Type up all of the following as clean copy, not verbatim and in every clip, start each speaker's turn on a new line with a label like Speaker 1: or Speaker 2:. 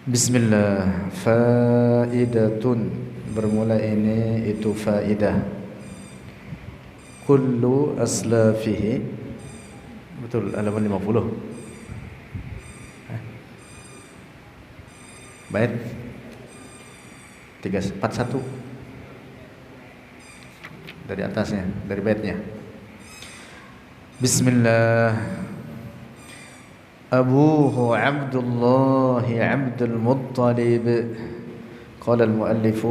Speaker 1: Bismillah. Faidatun, bermula ini itu faidah. Kullu aslafihi, betul, halaman 50. Bait 341 dari atasnya, dari baitnya. Bismillah. Abuhu Abdullah Abdul Muttalib. Qala al-muallif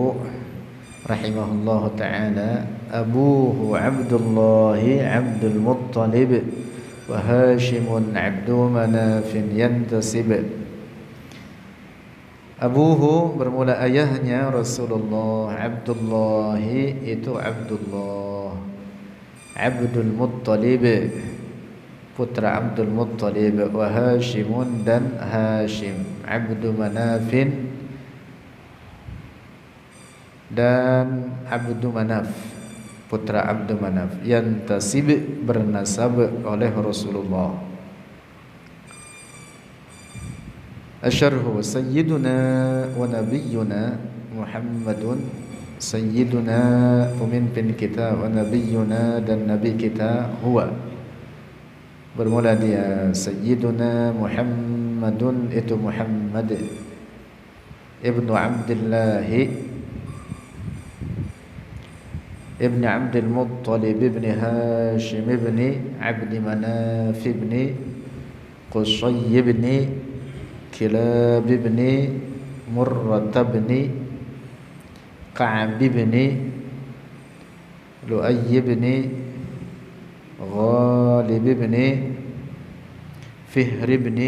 Speaker 1: rahimahullah ta'ala, Abuhu Abdullah Abdul Muttalib wa Hashimun Abdu Manafin yantasib. Abuhu, bermula ayahnya Rasulullah, Abdullah itu Abdullah, Abdul Muttalib putra Abdul Muttalib, wa Hashimun dan Hashim, Abdu Manafin dan Abdu Manaf, putra Abdu Manaf, yantasib bernasab oleh Rasulullah. Asyarhu sayyiduna wa nabiyyuna Muhammadun, sayyiduna pemimpin kita, wa nabiyyuna dan nabi kita, huwa, bermula dia sayyiduna Muhammadun itu Muhammad ibnu Abdullah ibn Abdul Muttalib ibn Hashim ibn Abdi Manaf ibn Qusay ibn Kilab ibn Murrah ibn Ka'ab ibn Lu'ay ibn Ghalib ibn Fihr ibn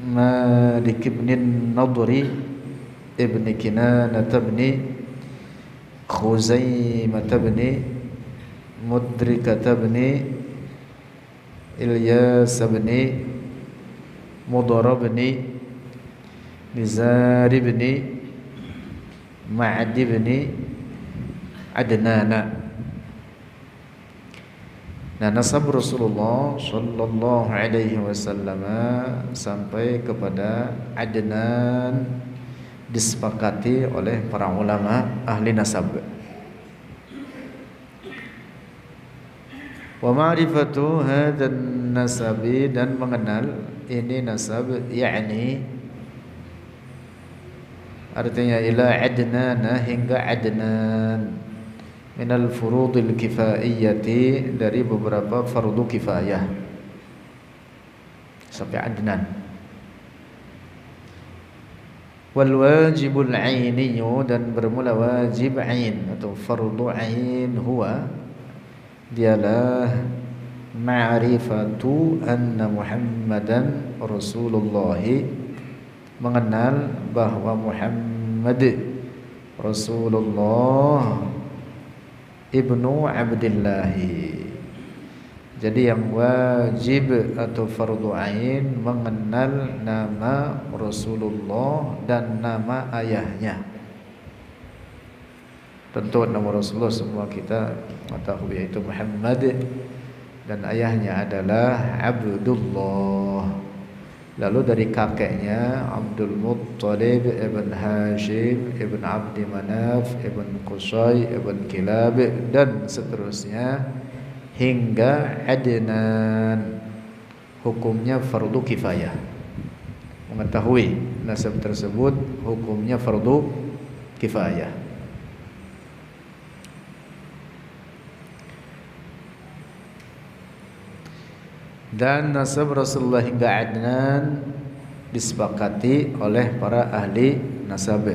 Speaker 1: Malik ibn Nadri ibn Kinanah ibn Khuzaimah ibn Mudrikah ibn Ilyas ibn Mudar ibn Nizar ibn Ma'ad ibn Adnana. Nah, nasab Rasulullah sallallahu alaihi wasallam sampai kepada Adnan disepakati oleh para ulama ahli nasab. Wa ma'rifatu hadzal nasabi, dan mengenal ini nasab, yakni artinya ila Adnan, hingga Adnan, minal furudil kifaiyati, dari beberapa fardu kifayah sampai Adnan. Wal wajibul ainiyu, dan bermula wajib ain atau fardu ain, huwa dialah ma'rifatu anna Muhammadan Rasulullah, mengenal bahwa Muhammad Rasulullah ibnu Abdillah. Jadi yang wajib atau fardu ain mengenal nama Rasulullah dan nama ayahnya. Tentu nama Rasulullah semua kita tahu, yaitu Muhammad, dan ayahnya adalah Abdullah. Lalu dari kakeknya Abdul Muttalib ibn Hashim ibn Abdi Manaf ibn Qusay ibn Kilab dan seterusnya hingga Adnan. Hukumnya fardu kifayah. Mengetahui nasab tersebut hukumnya fardu kifayah. Dan nasab Rasulullah hingga Adnan disepakati oleh para ahli nasab.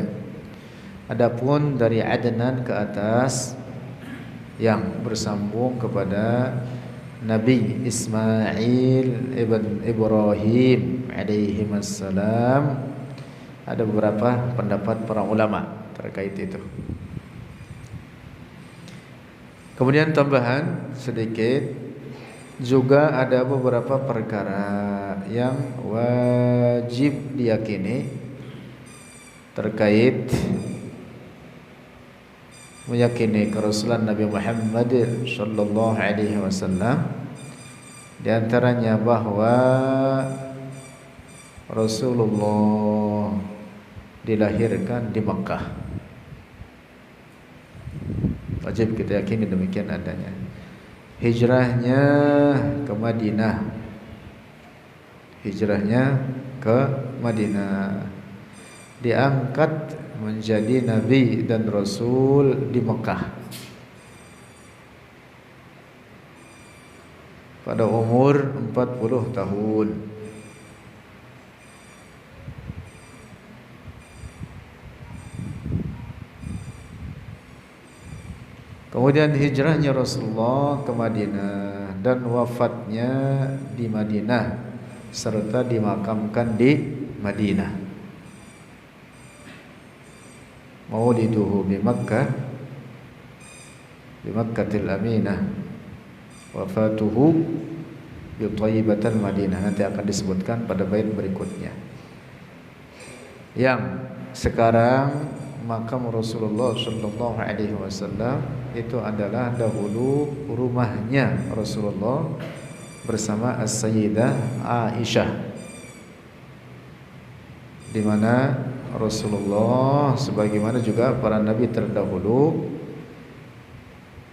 Speaker 1: Adapun dari Adnan ke atas yang bersambung kepada Nabi Ismail ibn Ibrahim alaihi wassalam, ada beberapa pendapat para ulama terkait itu. Kemudian tambahan sedikit, juga ada beberapa perkara yang wajib diyakini terkait meyakini kerasulan Nabi Muhammad sallallahu alaihi wasallam. Di antaranya bahwa Rasulullah dilahirkan di Makkah. Wajib kita yakini demikian adanya. Hijrahnya ke Madinah. Hijrahnya ke Madinah. Diangkat menjadi nabi dan rasul di Mekah pada umur 40 tahun. Kemudian hijrahnya Rasulullah ke Madinah dan wafatnya di Madinah serta dimakamkan di Madinah. Mauliduhu bi Makkah, bi Makkatil Aminah, wafatuhu bi Thayyibatil Madinah. Nanti akan disebutkan pada bait berikutnya. Yang sekarang makam Rasulullah sallallahu alaihi wasallam itu adalah dahulu rumahnya Rasulullah bersama As-Sayyidah Aisyah, di mana Rasulullah sebagaimana juga para nabi terdahulu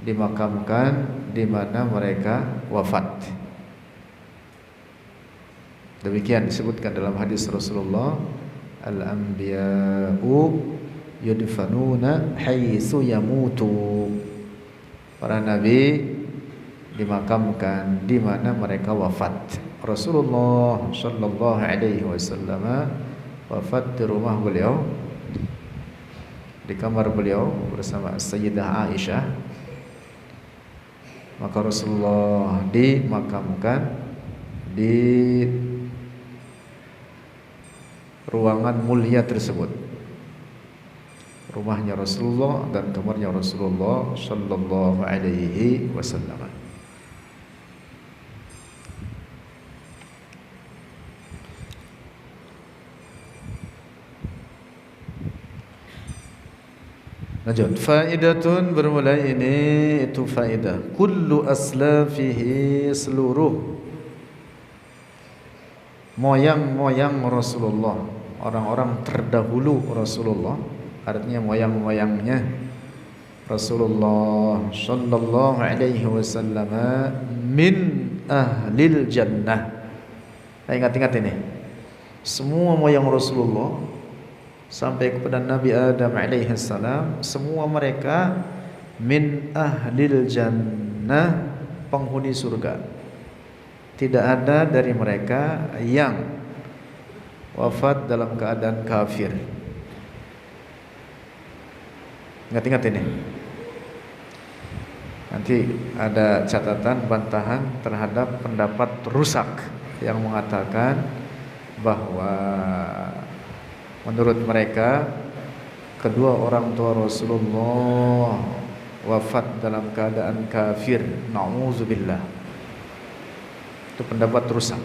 Speaker 1: dimakamkan di mana mereka wafat. Demikian disebutkan dalam hadis Rasulullah, al-anbiya'u yudfanuna haitsu yamutu. Para nabi dimakamkan di mana mereka wafat. Rasulullah sallallahu alaihi wasallam wafat di rumah beliau, di kamar beliau bersama Sayyidah Aisyah. Maka Rasulullah dimakamkan di ruangan mulia tersebut, rumahnya Rasulullah dan kamarnya Rasulullah sallallahu alaihi wasallam. Lanjut, faidatun bermulai ini itu faidah. Kullu aslafihi, seluruh moyang-moyang Rasulullah, orang-orang terdahulu Rasulullah, artinya moyang-moyangnya Rasulullah sallallahu alaihi wasallam min ahlil jannah. Ingat-ingat ini. Semua moyang Rasulullah sampai kepada Nabi Adam alaihi salam, semua mereka min ahlil jannah, penghuni surga. Tidak ada dari mereka yang wafat dalam keadaan kafir. Ingat-ingat ini. Nanti ada catatan bantahan terhadap pendapat rusak yang mengatakan bahwa menurut mereka kedua orang tua Rasulullah wafat dalam keadaan kafir. Na'udzubillah. Itu pendapat rusak.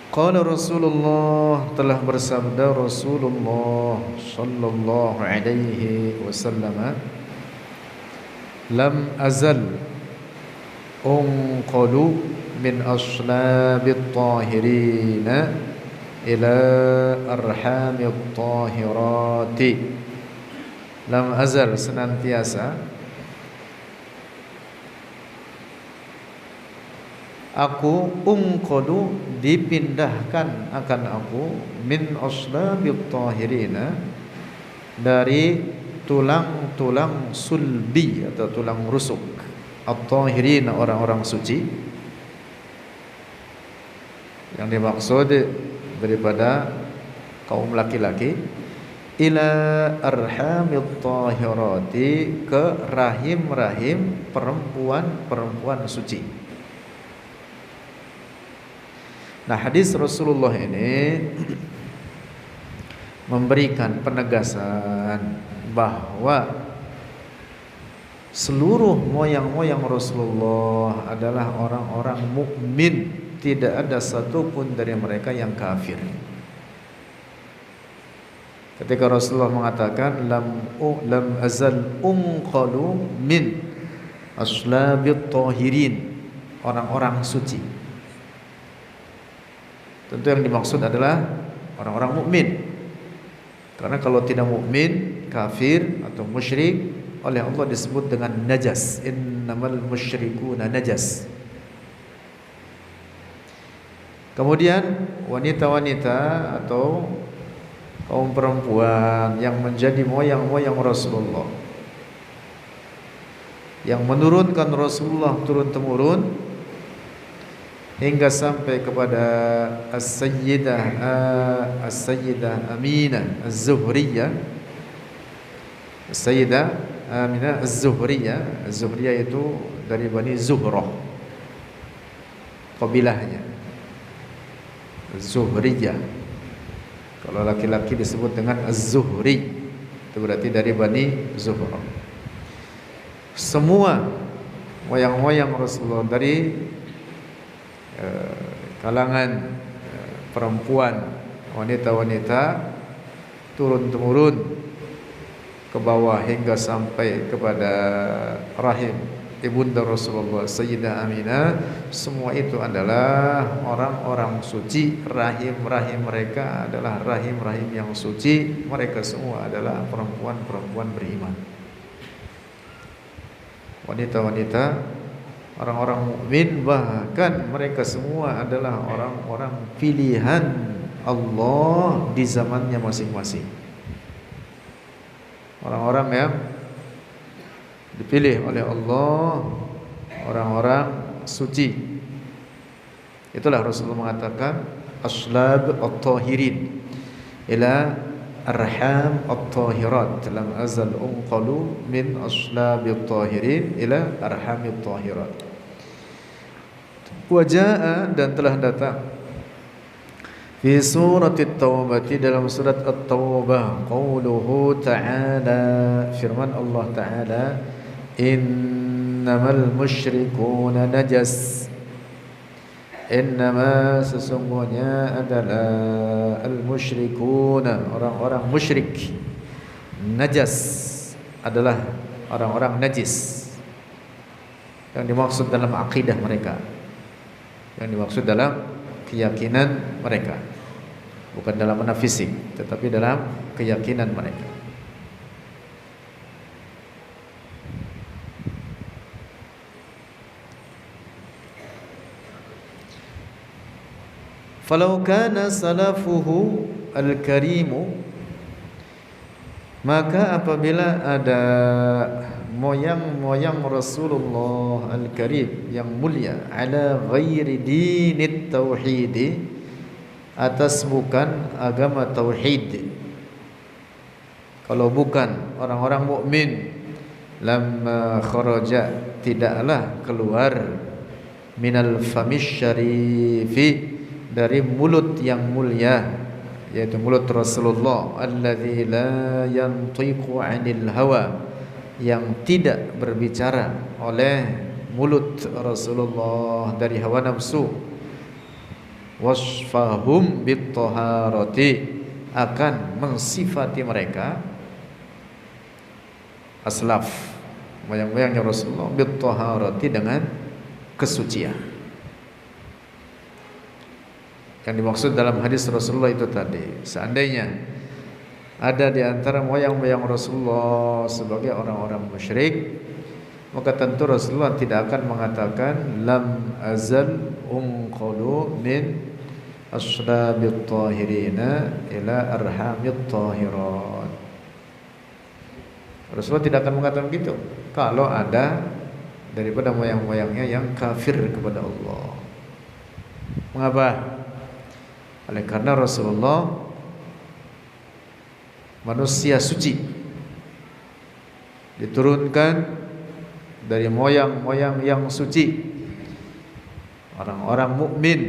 Speaker 1: Qala Rasulullah, telah bersabda Rasulullah sallallahu alaihi wasallam, lam azal unqalu min aslabit tahirina ila arhamit tahirati. Lam azal, senantiasa aku unqadu, dipindahkan akan aku, min aslabit tahirina, dari tulang-tulang sulbi atau tulang rusuk, at-tahirina, orang-orang suci. Yang dimaksud daripada kaum laki-laki, ila arhamit tahirati, ke rahim-rahim perempuan-perempuan suci. Nah, hadis Rasulullah ini memberikan penegasan bahwa seluruh moyang-moyang Rasulullah adalah orang-orang mukmin. Tidak ada satupun dari mereka yang kafir. Ketika Rasulullah mengatakan lam azal unqalu min aslabit tahirin, orang-orang suci. Tentu yang dimaksud adalah orang-orang mukmin. Karena kalau tidak mukmin, kafir atau musyrik, oleh Allah disebut dengan najas. Innamal musyrikuna najas. Kemudian wanita-wanita atau kaum perempuan yang menjadi moyang-moyang Rasulullah, yang menurunkan Rasulullah turun-temurun hingga sampai kepada As-Sayyidah Aminah Az-Zuhriyah. As-Sayyidah Aminah Az-Zuhriyah. Az-Zuhriyah itu dari Bani Zuhrah, kabilahnya Az-Zuhriyah. Kalau laki-laki disebut dengan Az-Zuhri, itu berarti dari Bani Zuhrah. Semua moyang-moyang Rasulullah dari kalangan perempuan, wanita-wanita, turun-temurun ke bawah hingga sampai kepada rahim ibunda Rasulullah Sayyidah Aminah. Semua itu adalah orang-orang suci. Rahim-rahim mereka adalah rahim-rahim yang suci. Mereka semua adalah perempuan-perempuan beriman, wanita-wanita, orang-orang mukmin. Bahkan mereka semua adalah orang-orang pilihan Allah di zamannya masing-masing. Orang-orang yang dipilih oleh Allah, orang-orang suci. Itulah Rasulullah mengatakan aslab at-tahirin ila arham at-tahirat, lam azal unqalu min aslab at-tahirin ila arham at-tahirat. Wajaa, dan telah datang fi surat At-Taubah, dalam surat At-Taubah, qauluhu ta'ala, firman Allah Ta'ala, innamal musyrikuna najas. Innama, sesungguhnya, adalah al-musyrikuna, orang-orang musyrik, najas, adalah orang-orang najis. Yang dimaksud dalam akidah mereka, yang dimaksud dalam keyakinan mereka, bukan dalam metafisik, tetapi dalam keyakinan mereka. Falau kana salafuhu al-karimu, maka apabila ada moyang-moyang Rasulullah Al-Karim yang mulia, ala ghairi dinit tauhid, atas bukan agama tauhid, kalau bukan orang-orang mukmin, lamma kharaja, tidaklah keluar, minal famish syarifi, dari mulut yang mulia, yaitu mulut Rasulullah, alladzi la yantiqu 'anil hawa, yang tidak berbicara oleh mulut Rasulullah dari hawa nafsu. Wasfahum bit-taharati, akan mensifati mereka, aslaf, moyang-moyangnya Rasulullah, bit-taharati, dengan kesucian. Yang dimaksud dalam hadis Rasulullah itu tadi, seandainya ada di antara moyang-moyang Rasulullah sebagai orang-orang musyrik, maka tentu Rasulullah tidak akan mengatakan lam azal unqalu min aslabit tahirina ila arhamit tahirat. Rasulullah tidak akan mengatakan begitu kalau ada daripada moyang-moyangnya yang kafir kepada Allah. Mengapa? Oleh karena Rasulullah manusia suci, diturunkan dari moyang-moyang yang suci, orang-orang mukmin,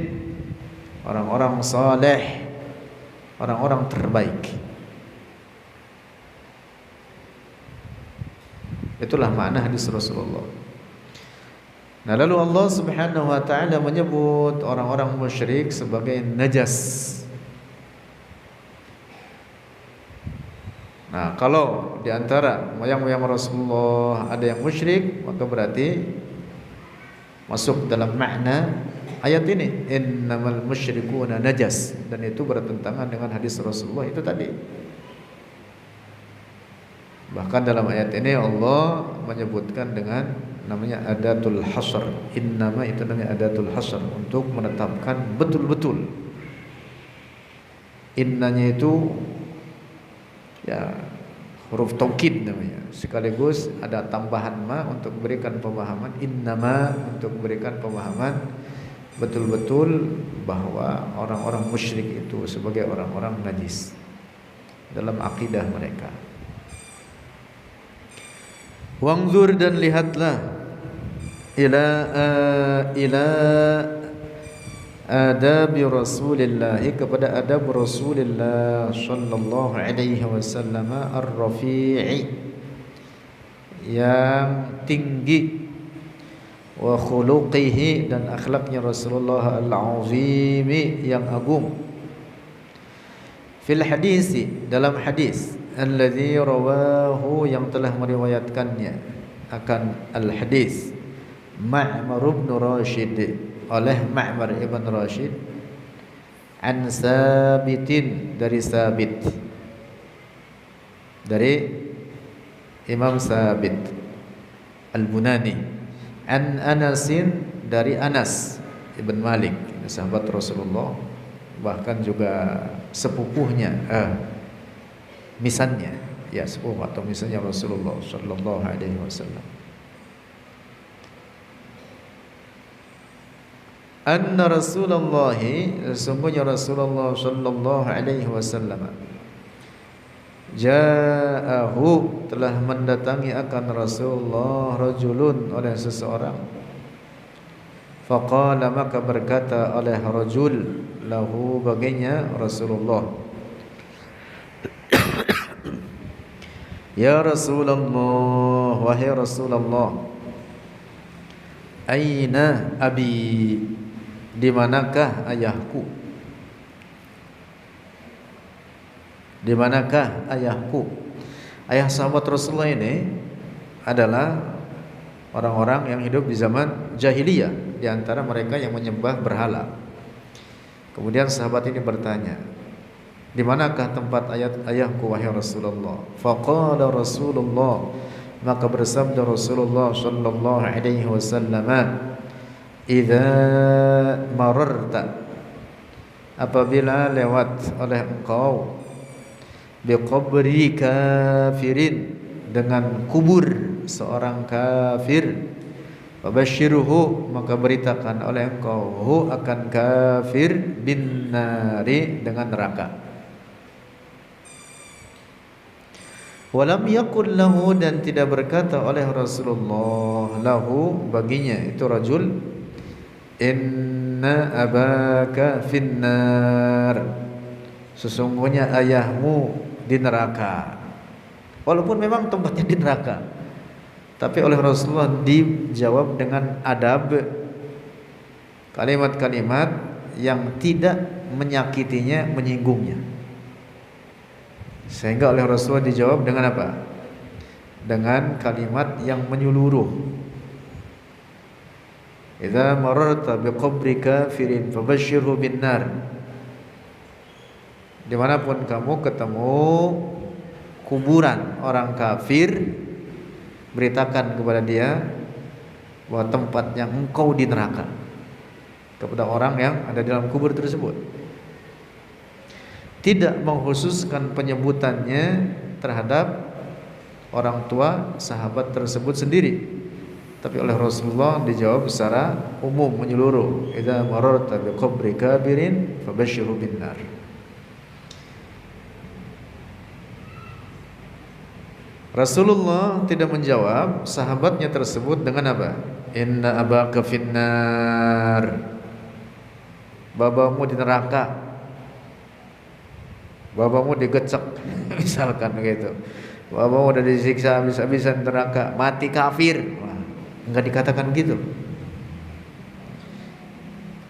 Speaker 1: orang-orang saleh, orang-orang terbaik. Itulah makna hadis Rasulullah. Nah, lalu Allah Subhanahu wa taala menyebut orang-orang musyrik sebagai najas. Nah, kalau di antara moyang-moyang Rasulullah ada yang musyrik, maka berarti masuk dalam makna ayat ini, innamal musyrikuuna najas, dan itu bertentangan dengan hadis Rasulullah itu tadi. Bahkan dalam ayat ini Allah menyebutkan dengan namanya adatul hasr. Innama itu namanya adatul hasr, untuk menetapkan betul-betul. Innanya itu ya huruf taukid namanya, sekaligus ada tambahan ma untuk memberikan pemahaman, innama untuk memberikan pemahaman betul-betul bahwa orang-orang musyrik itu sebagai orang-orang najis dalam akidah mereka. Wangzur, dan lihatlah, ila adabi Rasulillah, kepada adab Rasulullah sallallahu alaihi wasallam ar-rafi'i, yang tinggi, wa khuluqihi, dan akhlaknya Rasulullah al-azimi, yang agung. Fil hadisi, dalam hadis, alladzi rawahu, yang telah meriwayatkannya akan al-hadis Ma'mar ibn Rashid, oleh Ma'mar ibn Rashid, an Sabitin, dari Sabit, dari Imam Sabit Al-Bunani, an Anasin, dari Anas ibn Malik, sahabat Rasulullah, bahkan juga sepupuhnya, misannya, ya sepupu atau misannya Rasulullah sallallahu alaihi wasallam. Anna Rasulullah, sesungguhnya Rasulullah sallallahu alaihi wasallam, ja'ahu, telah mendatangi akan Rasulullah, rajulun, oleh seseorang. Faqala, maka berkata oleh rajul, lahu, baginya Rasulullah, ya Rasulullah, wahai Rasulullah, aina abi, di manakah ayahku? Di manakah ayahku? Ayah sahabat Rasulullah ini adalah orang-orang yang hidup di zaman jahiliyah, di antara mereka yang menyembah berhala. Kemudian sahabat ini bertanya, di manakah tempat ayahku wahai Rasulullah? Faqala Rasulullah, maka bersabda Rasulullah sallallahu alaihi wasallam, idza mararta, apabila lewat oleh engkau, biqabri kafirin, dengan kubur seorang kafir, fabashshirhu, maka beritakan oleh engkau hu, akan kafir, bin nari, dengan neraka. Walam yakul lahu, dan tidak berkata oleh Rasulullah lahu, baginya itu rajul, inna abaka finnar, sesungguhnya ayahmu di neraka. Walaupun memang tempatnya di neraka, tapi oleh Rasulullah dijawab dengan adab, kalimat-kalimat yang tidak menyakitinya, menyinggungnya. Sehingga oleh Rasulullah dijawab dengan apa? Dengan kalimat yang menyeluruh. Idza mararta biqabri kafirin fabashshirhu binnar. Dimanapun kamu ketemu kuburan orang kafir, beritakan kepada dia bahwa tempatnya engkau di neraka, kepada orang yang ada di dalam kubur tersebut. Tidak mengkhususkan penyebutannya terhadap orang tua sahabat tersebut sendiri, tapi oleh Rasulullah dijawab secara umum, menyeluruh. Idza mararta biqabri kafirin fabashshirhu binnar. Rasulullah tidak menjawab sahabatnya tersebut dengan apa? Inna abaka finnar, babamu di neraka, babamu digecek, misalkan begitu. Babamu udah disiksa habis-habisan neraka, mati kafir. Wah, enggak dikatakan gitu.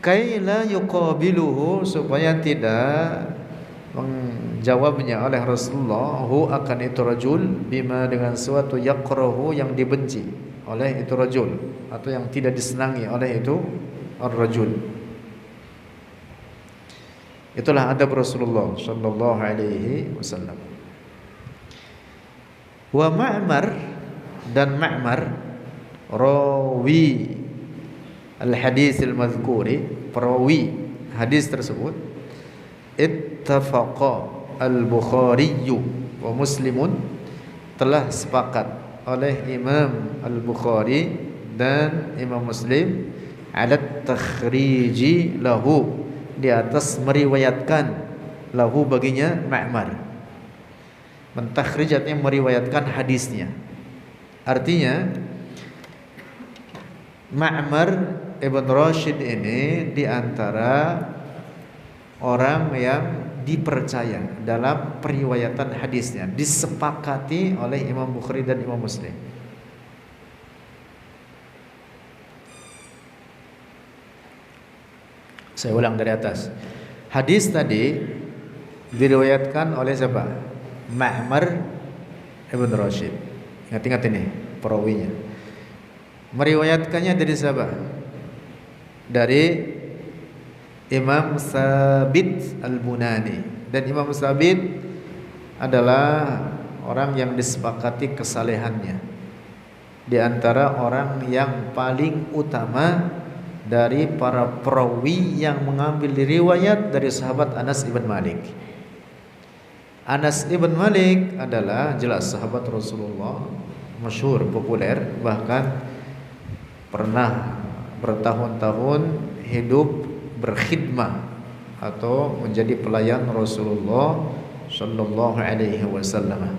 Speaker 1: Kaila yuqabiluhu, supaya tidak menjawabnya oleh Rasulullah hu, akan itu rajul, bima, dengan suatu yakrahu, yang dibenci oleh itu rajul, atau yang tidak disenangi oleh itu ar-rajul. Itulah adab Rasulullah sallallahu alaihi wasallam. Wa Ma'mar, dan Ma'mar rawi al-hadis al-madhkuri, perawi hadis tersebut, ittafaqa al-Bukhari wa Muslimun, telah sepakat oleh Imam Al-Bukhari dan Imam Muslim ala takhriji lahu, di atas meriwayatkan lahu baginya Ma'mar. Mentakhrij artinya meriwayatkan hadisnya. Artinya Ma'mar Ibn Rashid ini di antara orang yang dipercaya dalam periwayatan hadisnya, disepakati oleh Imam Bukhari dan Imam Muslim. Saya ulang dari atas. Hadis tadi diriwayatkan oleh siapa? Ma'mar Ibn Rashid. Ingat-ingat ini perawinya. Meriwayatkannya dari siapa? Dari Imam Sabit Al-Bunani. Dan Imam Sabit adalah orang yang disepakati kesalehannya, di antara orang yang paling utama dari para perawi yang mengambil riwayat dari sahabat Anas ibn Malik. Anas ibn Malik adalah jelas sahabat Rasulullah, masyhur, populer, bahkan pernah bertahun-tahun hidup berkhidmah atau menjadi pelayan Rasulullah sallallahu alaihi wasallam.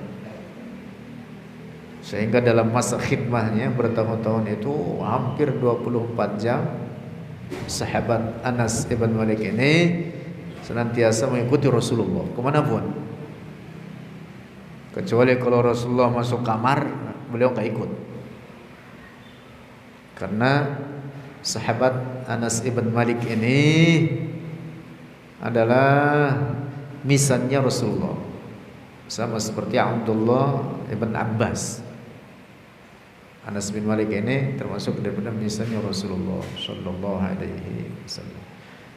Speaker 1: Sehingga dalam masa khidmahnya bertahun-tahun itu hampir 24 jam sahabat Anas ibn Malik ini senantiasa mengikuti Rasulullah kemanapun. Kecuali kalau Rasulullah masuk kamar, beliau nggak ikut. Karena sahabat Anas ibn Malik ini adalah misannya Rasulullah, sama seperti Abdullah ibn Abbas. Anas bin Malik ini termasuk daripada misannya Rasulullah sallallahu alaihi wasallam.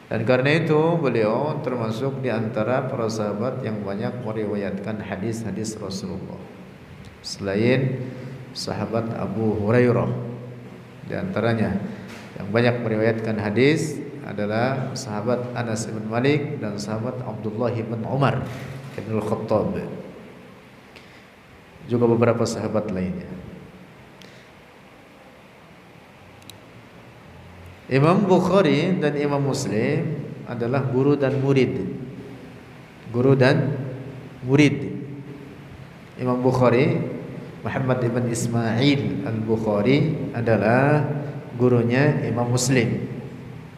Speaker 1: Dan karena itu beliau termasuk di antara para sahabat yang banyak meriwayatkan hadis-hadis Rasulullah. Selain sahabat Abu Hurairah, di antaranya yang banyak meriwayatkan hadis adalah sahabat Anas bin Malik dan sahabat Abdullah bin Umar bin Al-Khattab, juga beberapa sahabat lainnya. Imam Bukhari dan Imam Muslim adalah guru dan murid. Guru dan murid. Imam Bukhari, Muhammad ibn Ismail Al-Bukhari, adalah gurunya Imam Muslim.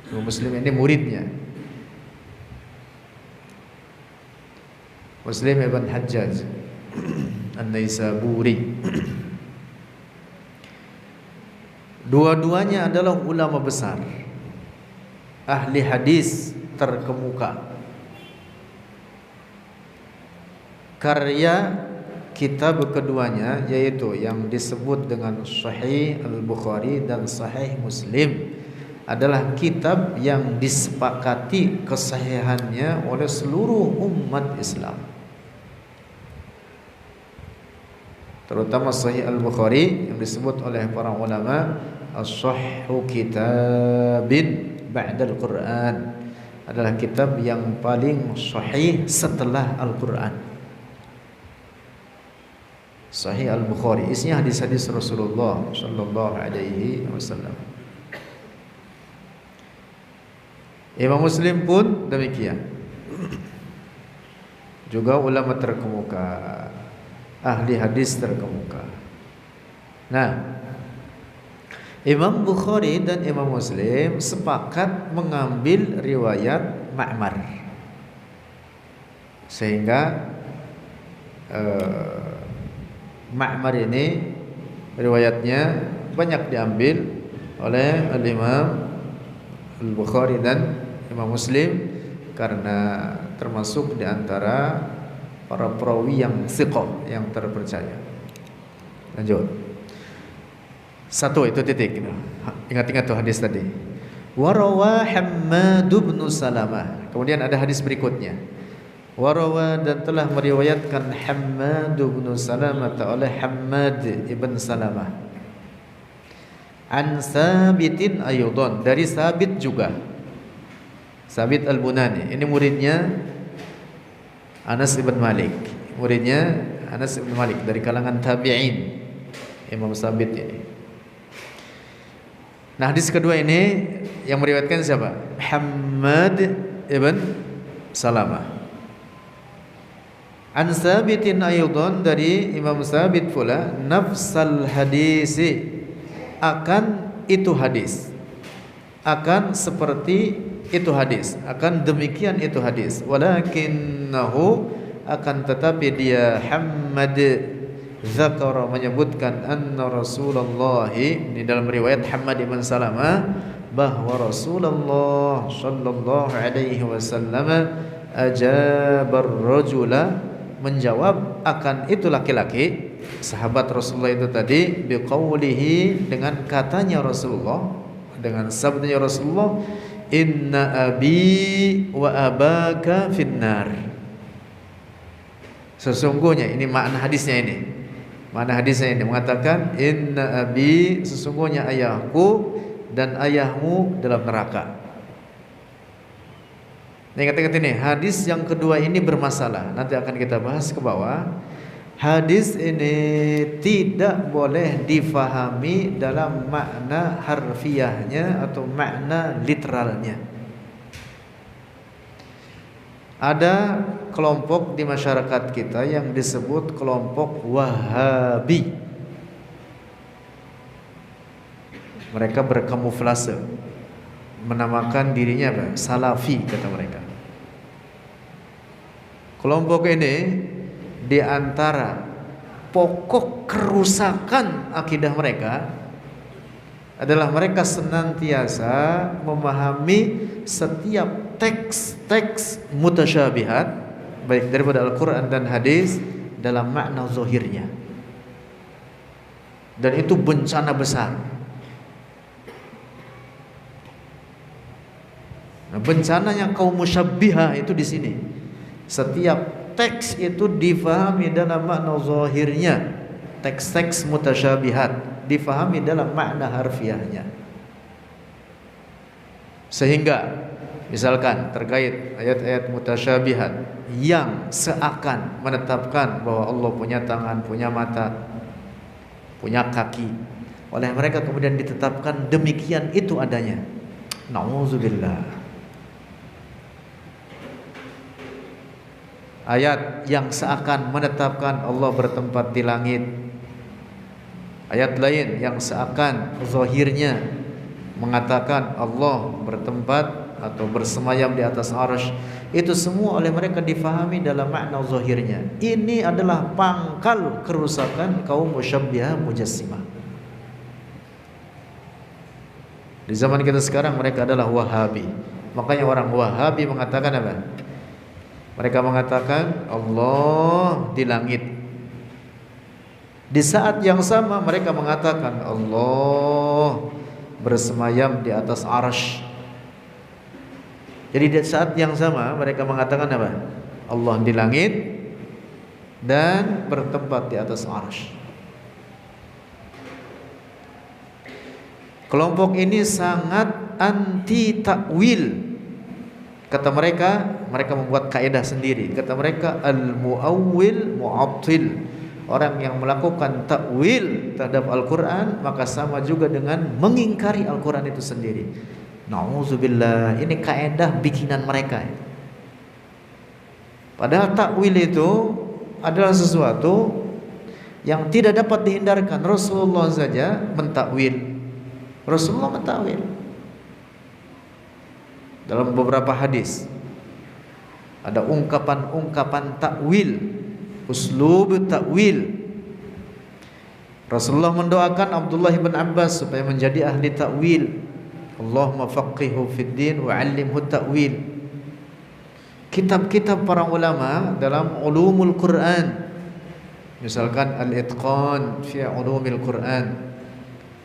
Speaker 1: Imam Muslim ini muridnya. Muslim ibn Hajjaj An-Naisaburi. Dua-duanya adalah ulama besar, ahli hadis terkemuka. Karya kitab keduanya yaitu yang disebut dengan Sahih Al-Bukhari dan Sahih Muslim adalah kitab yang disepakati kesahihannya oleh seluruh umat Islam. Terutama Sahih Al-Bukhari yang disebut oleh para ulama as-sahhu kitabin ba'dal Qur'an, adalah kitab yang paling sahih setelah Al-Qur'an. Sahih Al-Bukhari isinya hadis-hadis Rasulullah sallallahu alaihi wasallam. Imam Muslim pun demikian. Juga ulama terkemuka, ahli hadis terkemuka. Nah, Imam Bukhari dan Imam Muslim sepakat mengambil riwayat Ma'mar, sehingga Ma'mar ini riwayatnya banyak diambil oleh Imam Al-Bukhari dan Imam Muslim karena termasuk di antara para perawi yang thiqah, yang terpercaya. Lanjut. Satu itu titik. Ingat-ingat tuh hadis tadi. Warawa Hammad bin Salamah. Kemudian ada hadis berikutnya. Warawa dan telah meriwayatkan Hammad bin Salamah oleh Hammad ibn Salamah an Sabitin aydan, dari Sabit juga. Sabit Al-Bunani. Ini muridnya Anas ibn Malik. Muridnya Anas ibn Malik dari kalangan tabi'in. Imam Sabit ini. Nah, hadis kedua ini yang meriwayatkan siapa? Hammad ibn Salamah. An Sabitin aydan, dari Imam Sabit pula, nafsal hadisi, akan itu hadis, akan seperti itu hadis, akan demikian itu hadis. Walakinnahu, akan tetapi dia Hammad zakara, menyebutkan anna Rasulullah, di dalam riwayat Hammad ibn Salamah, bahwa Rasulullah sallallahu alaihi wasallam ajabar rajula, menjawab akan itu laki-laki, sahabat Rasulullah itu tadi, biqaulihi, dengan katanya Rasulullah, dengan sabdanya Rasulullah, inna abi wa abaka finnar. Sesungguhnya, ini makna hadisnya ini. Makna hadisnya ini mengatakan inna abi, sesungguhnya ayahku dan ayahmu dalam neraka. Nah, ingat-ingat ini, hadis yang kedua ini bermasalah. Nanti akan kita bahas ke bawah. Hadis ini tidak boleh difahami dalam makna harfiahnya atau makna literalnya. Ada kelompok di masyarakat kita yang disebut kelompok Wahabi. Mereka berkamuflase, menamakan dirinya apa? Salafi, kata mereka. Kelompok ini di antara pokok kerusakan akidah mereka adalah mereka senantiasa memahami setiap teks-teks mutasyabihat, baik daripada Al-Quran dan hadis, dalam makna zahirnya. Dan itu bencana besar. Nah, bencananya kaum musyabbihah itu di sini. Setiap teks itu difahami dalam makna zahirnya. Teks-teks mutasyabihat difahami dalam makna harfiahnya. Sehingga misalkan terkait ayat-ayat mutasyabihat yang seakan menetapkan bahwa Allah punya tangan, punya mata, punya kaki, oleh mereka kemudian ditetapkan demikian itu adanya. Nauzubillah. Ayat yang seakan menetapkan Allah bertempat di langit, ayat lain yang seakan zahirnya mengatakan Allah bertempat atau bersemayam di atas arsy, itu semua oleh mereka difahami dalam makna zahirnya. Ini adalah pangkal kerusakan kaum musyabbihah mujassimah. Di zaman kita sekarang mereka adalah Wahabi. Makanya orang Wahabi mengatakan apa? Mereka mengatakan Allah di langit. Di saat yang sama mereka mengatakan Allah bersemayam di atas arsy. Jadi di saat yang sama mereka mengatakan apa? Allah di langit dan bertempat di atas arsy. Kelompok ini sangat anti takwil. Kata mereka membuat kaidah sendiri. Kata mereka al-muawwil mu'attil. Orang yang melakukan takwil terhadap Al-Quran maka sama juga dengan mengingkari Al-Quran itu sendiri. Nauzubillah, ini kaidah bikinan mereka. Padahal takwil itu adalah sesuatu yang tidak dapat dihindarkan. Rasulullah saja mentakwil. Rasulullah mentakwil dalam beberapa hadis. Ada ungkapan-ungkapan takwil, uslub takwil. Rasulullah mendoakan Abdullah bin Abbas supaya menjadi ahli takwil. Allahumma faqihhu fid din wa 'allimhu ta'wil. Kitab-kitab para ulama dalam ulumul Quran, misalkan Al-Itqan fi ulumil Quran,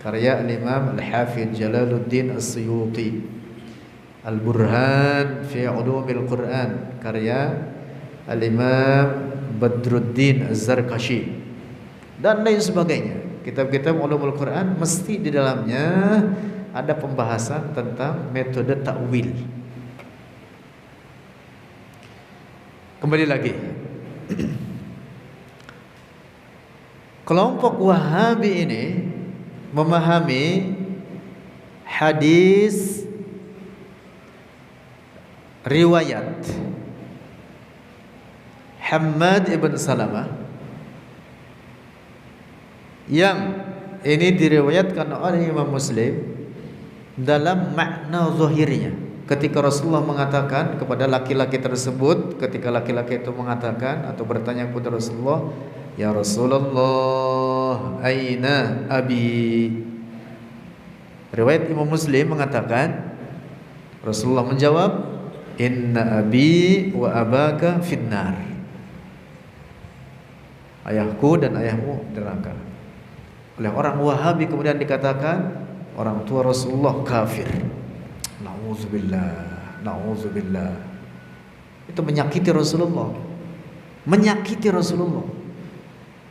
Speaker 1: karya Al-Imam Al-Hafidh Jalaluddin As-Suyuti. Al-Burhan fi Ulumil Quran karya Al-Imam Badruddin Az-Zarkashi dan lain sebagainya. Kitab-kitab Ulumul Quran mesti di dalamnya ada pembahasan tentang metode takwil. Kembali lagi, kelompok Wahabi ini memahami hadis riwayat Hammad ibn Salamah yang ini diriwayatkan oleh Imam Muslim dalam makna zahirnya. Ketika Rasulullah mengatakan kepada laki-laki tersebut, ketika laki-laki itu mengatakan atau bertanya kepada Rasulullah, "Ya Rasulullah, aina abi?" Riwayat Imam Muslim mengatakan, Rasulullah menjawab, "Inna abi wa abaka finnar." Ayahku dan ayahmu neraka. Oleh orang Wahabi kemudian dikatakan orang tua Rasulullah kafir. Nauzubillah, nauzubillah. Itu menyakiti Rasulullah. Menyakiti Rasulullah.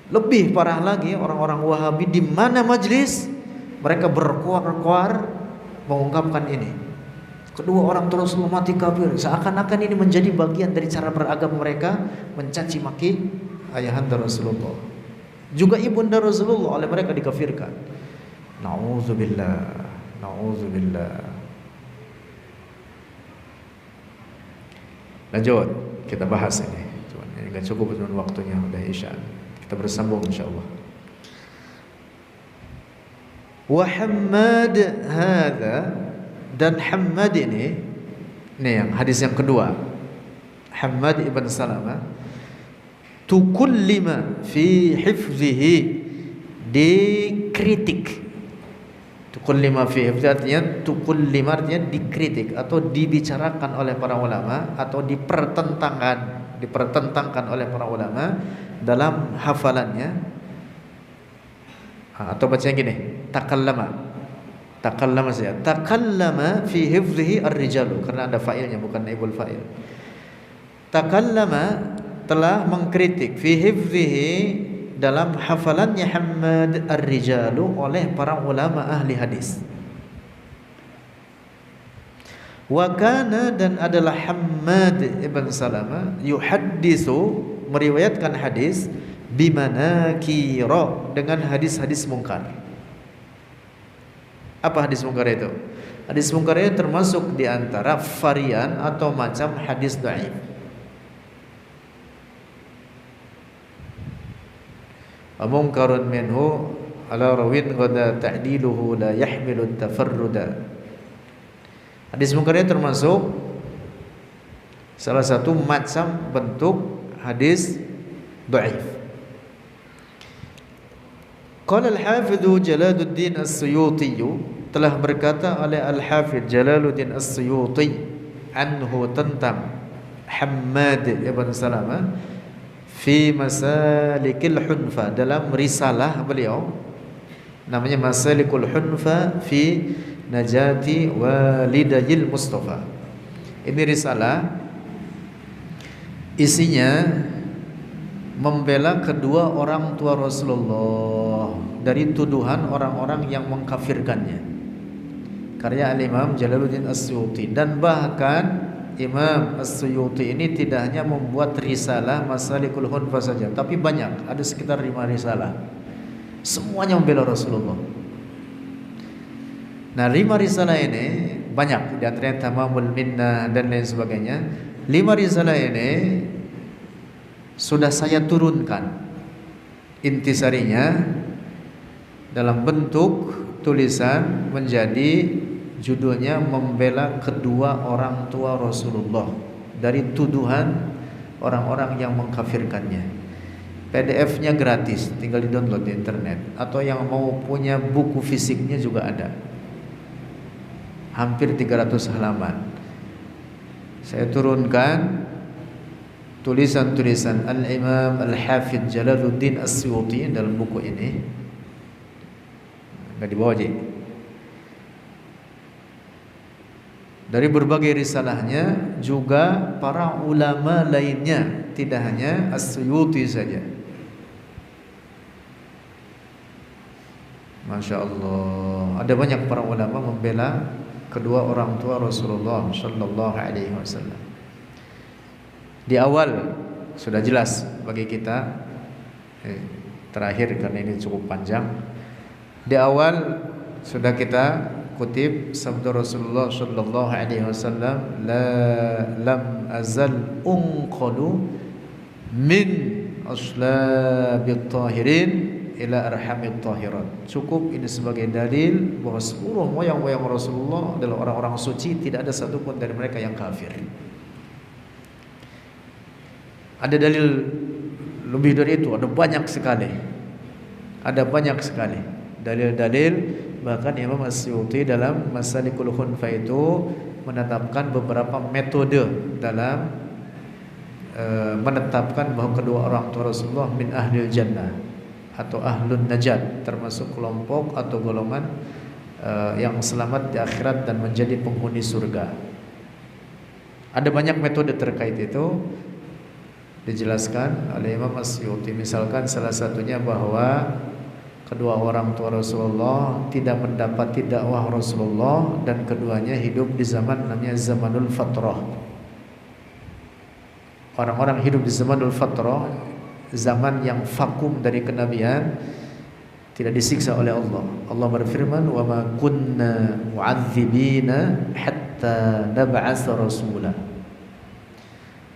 Speaker 1: Lebih parah lagi orang-orang Wahabi di mana majlis mereka berkuar-kuar mengungkapkan ini. Kedua orang tua Rasulullah mati kafir. Seakan-akan ini menjadi bagian dari cara beragama mereka, mencaci maki ayahanda Rasulullah. Juga ibunda Rasulullah oleh mereka dikafirkan. Nauzubillah, nauzubillah. Lanjut, kita bahas ini. Cuman ini enggak cukup dengan waktunya udah Isya. Kita bersambung insyaallah. Wa Hammad hadza, dan Hammad ini yang hadis yang kedua. Hammad ibn Salamah tukullima fi hifzihi, dikritik. Tukullima fi hifzihi artinya tukullima artinya dikritik atau dibicarakan oleh para ulama atau dipertentangkan oleh para ulama dalam hafalannya. Atau bacanya gini, takallama saja. Takallama fi hifzihi ar-rijalu, karena ada fa'ilnya bukan naibul fa'il. Takallama telah mengkritik fi hifzihi dalam hafalannya Hammad ar-rijalu oleh para ulama ahli hadis. Wa kana, dan adalah Hammad ibn Salamah yuhaddisu, meriwayatkan hadis bimanakira, dengan hadis-hadis mungkar. Apa hadis mungkar itu? Hadis mungkar itu termasuk di antara varian atau macam hadis dhaif. Mungkarun minhu ala rawin qada ta'diluhu la yahmilu tafarruda. Hadis mungkar itu termasuk salah satu macam bentuk hadis dhaif. Qala al-Hafidh Jalaluddin As-Suyuti, telah berkata oleh Al-Hafidh Jalaluddin As-Suyuti anhu tentang Hammad ibn Salamah fi Masalikil Hunfa, dalam risalah beliau namanya Masalikul Hunfa fi Najati Walidayil Mustafa. Ini risalah isinya membela kedua orang tua Rasulullah dari tuduhan orang-orang yang mengkafirkannya. Karya Al-Imam Jalaluddin As-Suyuti. Dan bahkan Imam As-Suyuti ini tidak hanya membuat risalah Masalikul Hunfa saja, tapi banyak, ada sekitar 5 risalah. Semuanya membela Rasulullah. Nah, 5 risalah ini banyak, di antaranya Tamamul Minnah dan lain sebagainya. 5 risalah ini sudah saya turunkan intisarinya dalam bentuk tulisan, menjadi judulnya membela kedua orang tua Rasulullah dari tuduhan orang-orang yang mengkafirkannya. PDF-nya gratis, tinggal di-download di internet, atau yang mau punya buku fisiknya juga ada. Hampir 300 halaman. Saya turunkan tulisan-tulisan Al-Imam Al-Hafidh Jalaluddin As-Suyuti dalam buku ini. Enggak dibawa, Ji. dari berbagai risalahnya, juga para ulama lainnya, tidak hanya As-Suyuti saja. Masya Allah, ada banyak para ulama membela kedua orang tua Rasulullah Sallallahu Alaihi Wasallam. Di awal sudah jelas bagi kita, terakhir karena ini cukup panjang. Di awal sudah kita kutip sabda Rasulullah Sallallahu Alaihi Wasallam, lam azal unqadu min aslabit tahirin ila arhamit tahirat. Cukup ini sebagai dalil bahwa seluruh moyang-moyang Rasulullah adalah orang-orang suci, tidak ada satupun dari mereka yang kafir. Ada dalil lebih dari itu, ada banyak sekali. Ada banyak sekali dalil-dalil. Bahkan Imam As-Suyuti dalam Masalikul Khunfa itu menetapkan beberapa metode dalam menetapkan bahwa kedua orang tua Rasulullah min ahlil jannah atau ahlun najat, termasuk kelompok atau golongan yang selamat di akhirat dan menjadi penghuni surga. Ada banyak metode terkait itu dijelaskan oleh Imam As-Suyuti. Misalkan salah satunya bahwa kedua orang tua Rasulullah tidak mendapati dakwah Rasulullah, dan keduanya hidup di zaman namanya zamanul fatrah. Orang-orang hidup di zamanul fatrah, zaman yang vakum dari kenabian, tidak disiksa oleh Allah. Allah berfirman, "Wa ma kunna mu'adzibina hatta nab'atsa rasula."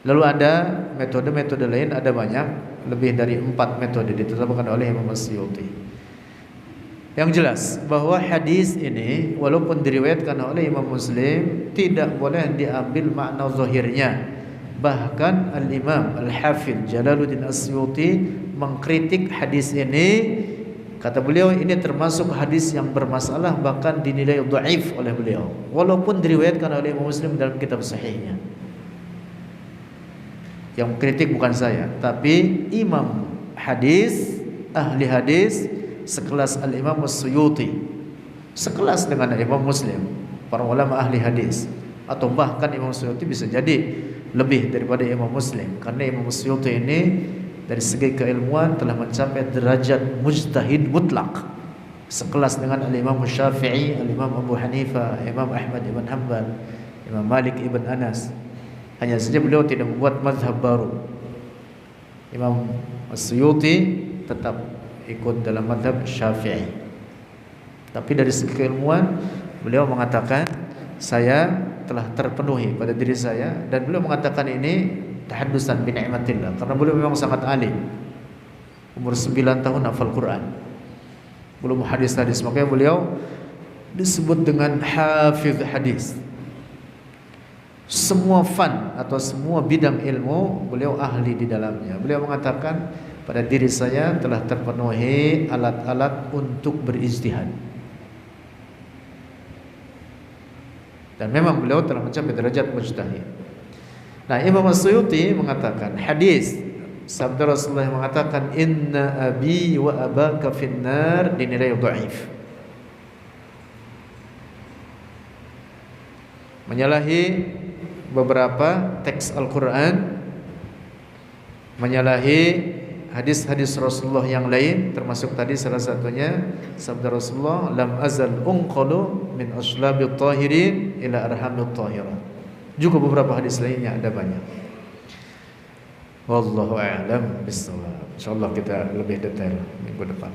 Speaker 1: Lalu ada metode-metode lain, ada banyak, lebih dari 4 metode ditetapkan oleh Imam As-Suyuti. Yang jelas bahwa hadis ini walaupun diriwayatkan oleh Imam Muslim, tidak boleh diambil makna zahirnya. Bahkan Al-Imam Al-Hafidh Jalaluddin As-Suyuti mengkritik hadis ini. Kata beliau, ini termasuk hadis yang bermasalah, bahkan dinilai dhaif oleh beliau, walaupun diriwayatkan oleh Imam Muslim dalam kitab sahihnya. Yang kritik bukan saya, tapi imam hadis, ahli hadis sekelas Al-Imam As-Suyuti, sekelas dengan Imam Muslim, para ulama ahli hadis, atau bahkan Imam Suyuti bisa jadi lebih daripada Imam Muslim, karena Imam Suyuti ini dari segi keilmuan telah mencapai derajat mujtahid mutlak, sekelas dengan Al-Imam Syafi'i, Al-Imam Abu Hanifah, Imam Ahmad ibn Hanbal, Imam Malik ibn Anas. Hanya saja beliau tidak membuat mazhab baru. Imam As-Suyuti tetap ikut dalam mazhab Syafi'i. Tapi dari segi keilmuan beliau mengatakan, saya telah terpenuhi pada diri saya, dan beliau mengatakan ini tahaddusan bi ni'matillah, karena beliau memang sangat alim. Umur 9 tahun hafal Quran, belum hadis-hadis, makanya beliau disebut dengan hafiz hadis. Semua fan atau semua bidang ilmu beliau ahli di dalamnya. Beliau mengatakan, pada diri saya telah terpenuhi alat-alat untuk berijtihad. Dan memang beliau telah mencapai derajat mujtahid. Nah, Imam As-Suyuti mengatakan hadis sabda Rasulullah yang mengatakan inna abi wa abaka finnar dinilai dhaif. Menyalahi beberapa teks Al-Quran, menyalahi hadis-hadis Rasulullah yang lain, termasuk tadi salah satunya sabda Rasulullah, lam azal unqalu min aslabit tahirin ila arhamit tahirat. Juga beberapa hadis lainnya ada banyak. Wallahu a'lam bishawab. Insyaallah kita lebih detail minggu depan.